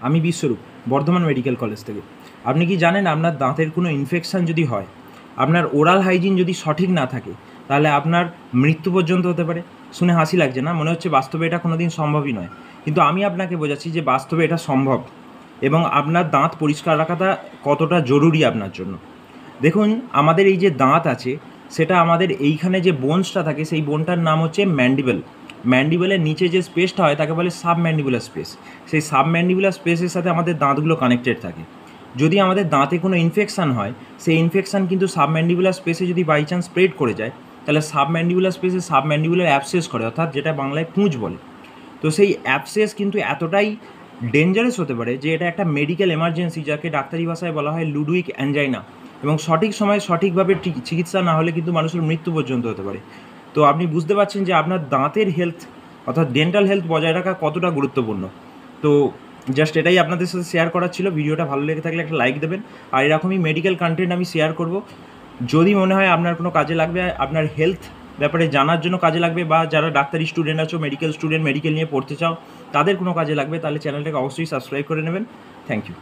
আমি বিশ্বরূপ, Bardhaman medical college থেকে। আপনি কি জানেন আপনার দাঁতের কোনো ইনফেকশান যদি হয়, আপনার ওরাল হাইজিন যদি সঠিক না থাকে, তাহলে আপনার মৃত্যু পর্যন্ত হতে পারে? শুনে হাসি লাগছে না? মনে হচ্ছে বাস্তবে এটা কোনো দিন সম্ভবই নয়, কিন্তু আমি আপনাকে বোঝাচ্ছি যে বাস্তবে এটা সম্ভব, এবং আপনার দাঁত পরিষ্কার রাখাটা কতটা জরুরি আপনার জন্য। দেখুন, আমাদের এই যে দাঁত আছে, সেটা আমাদের এইখানে যে বোনসটা থাকে, সেই বোনটার নাম হচ্ছে ম্যান্ডিবেল। ম্যান্ডিবেলের নিচে যে স্পেসটা হয় তাকে বলে সাবম্যান্ডিবুলার স্পেস। সেই সাবম্যান্ডিবুলার স্পেসের সাথে আমাদের দাঁতগুলো কানেক্টেড থাকে। যদি আমাদের দাঁতে কোনো ইনফেকশান হয়, সেই ইনফেকশান কিন্তু সাবম্যান্ডিবুলার স্পেসে যদি বাই চান্স স্প্রেড করে যায়, তাহলে সাবম্যান্ডিবুলার স্পেসে সাবম্যান্ডিবুলার অ্যাবসেস করে, অর্থাৎ যেটা বাংলায় পুঁজ বলে। তো সেই অ্যাবসেস কিন্তু এতটাই ডেঞ্জারাস হতে পারে যে এটা একটা মেডিকেল এমার্জেন্সি, যাকে ডাক্তারি ভাষায় বলা হয় লুডুইক অ্যাঞ্জাইনা, এবং সঠিক সময়ে সঠিকভাবে চিকিৎসা না হলে কিন্তু মানুষের মৃত্যু পর্যন্ত হতে পারে। তো আপনি বুঝতে পারছেন যে আপনার দাঁতের হেলথ, অর্থাৎ ডেন্টাল হেলথ বজায় রাখা কতটা গুরুত্বপূর্ণ। তো জাস্ট এটাই আপনাদের সাথে শেয়ার করার ছিল। ভিডিওটা ভালো লেগে থাকলে একটা লাইক দেবেন, আর এরকমই মেডিকেল কন্টেন্ট আমি শেয়ার করব। যদি মনে হয় আপনার কোনো কাজে লাগবে, আপনার হেলথ ব্যাপারে জানার জন্য কাজে লাগবে, বা যারা ডাক্তারি স্টুডেন্ট আছো, মেডিকেল স্টুডেন্ট, মেডিকেল নিয়ে পড়তে চাও, তাদের কোনো কাজে লাগবে, তাহলে চ্যানেলটাকে অবশ্যই সাবস্ক্রাইব করে নেবেন। Thank you.